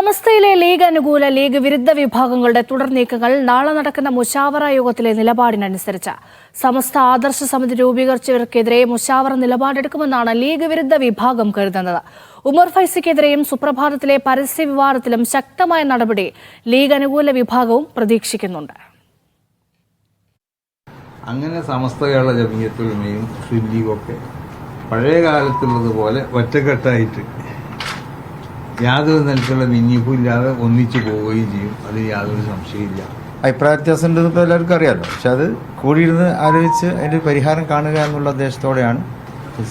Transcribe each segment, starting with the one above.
സമസ്തയിലെ league അനുകൂല league വിരുദ്ധ വിഭാഗങ്ങളുടെ തുടർ നീക്കങ്ങൾ നാളെ നടക്കുന്ന മുശാവറ യോഗത്തിലെ നിലപാടിനനുസരിച്ച് സമസ്ത ആദർശ സമിതി രൂപീകരിച്ചവർക്കെതിരെ മുശാവറ നിലപാടെടുക്കുമെന്നാണ് ലീഗ് വിരുദ്ധ വിഭാഗം കരുതുന്നത്. ഉമർ ഫൈസിക്കെതിരെയും സുപ്രഭാതത്തിലെ പരസ്യ വിവാദത്തിലും ശക്തമായ നടപടി ലീഗ് അനുകൂല വിഭാഗവും പ്രതീക്ഷിക്കുന്നുണ്ട്. അങ്ങനെ സമസ്ത കേരള ജമിയത്തുലമയും മുസ്ലിം ലീഗൊക്കെ പഴയ കാലത്തുള്ളതുപോലെ ഒറ്റക്കെട്ടായിട്ട് യാതൊരു തരത്തിലുള്ള ഭിന്നിപ്പും ഇല്ലാതെ ഒന്നിച്ചു പോവുകയും ചെയ്യും. അതിൽ യാതൊരു സംശയമില്ല. അഭിപ്രായ വ്യത്യാസം ഉണ്ടെന്ന് ഇപ്പോൾ എല്ലാവർക്കും അറിയാമല്ലോ. പക്ഷെ അത് കൂടിയിരുന്ന് ആലോചിച്ച് അതിൻ്റെ പരിഹാരം കാണുക എന്നുള്ള ഉദ്ദേശത്തോടെയാണ്.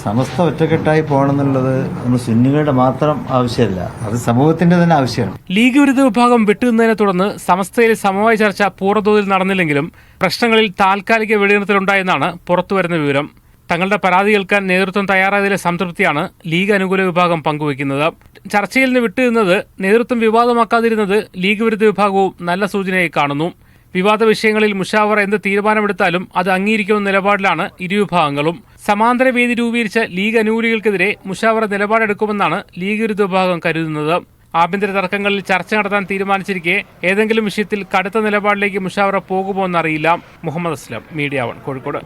സമസ്ത ഒറ്റക്കെട്ടായി പോകണമെന്നുള്ളത് നമ്മൾ സുന്നികളുടെ മാത്രം ആവശ്യമല്ല, അത് സമൂഹത്തിന്റെ തന്നെ ആവശ്യമാണ്. ലീഗ് വിരുദ്ധ വിഭാഗം വിട്ടുനിന്നതിനെ തുടർന്ന് സമസ്തയിൽ സമവായ ചർച്ച പൂർണ്ണതോതിൽ നടന്നില്ലെങ്കിലും പ്രശ്നങ്ങളിൽ താൽക്കാലിക വെടിനിർത്തലുണ്ടായെന്നാണ് പുറത്തുവരുന്ന വിവരം. തങ്ങളുടെ പരാതി കേൾക്കാൻ നേതൃത്വം തയ്യാറായതിലെ സംതൃപ്തിയാണ് ലീഗ് അനുകൂല വിഭാഗം പങ്കുവയ്ക്കുന്നത്. ചർച്ചയിൽ നിന്ന് വിട്ടുനിന്നത് നേതൃത്വം വിവാദമാക്കാതിരുന്നത് ലീഗ് വിരുദ്ധ വിഭാഗവും നല്ല സൂചനയായി കാണുന്നു. വിവാദ വിഷയങ്ങളിൽ മുശാവറ എന്ത് തീരുമാനമെടുത്താലും അത് അംഗീകരിക്കുന്ന നിലപാടിലാണ് ഇരുവിഭാഗങ്ങളും. സമാന്തര വേദി രൂപീകരിച്ച ലീഗ് അനുകൂലികൾക്കെതിരെ മുശാവറ നിലപാടെടുക്കുമെന്നാണ് ലീഗ് വിരുദ്ധ വിഭാഗം കരുതുന്നത്. ആഭ്യന്തര തർക്കങ്ങളിൽ ചർച്ച നടത്താൻ തീരുമാനിച്ചിരിക്കെ ഏതെങ്കിലും വിഷയത്തിൽ കടുത്ത നിലപാടിലേക്ക് മുശാവറ പോകുമോ എന്നറിയില്ല. മുഹമ്മദ് അസ്ലം, മീഡിയ 1, കോഴിക്കോട്.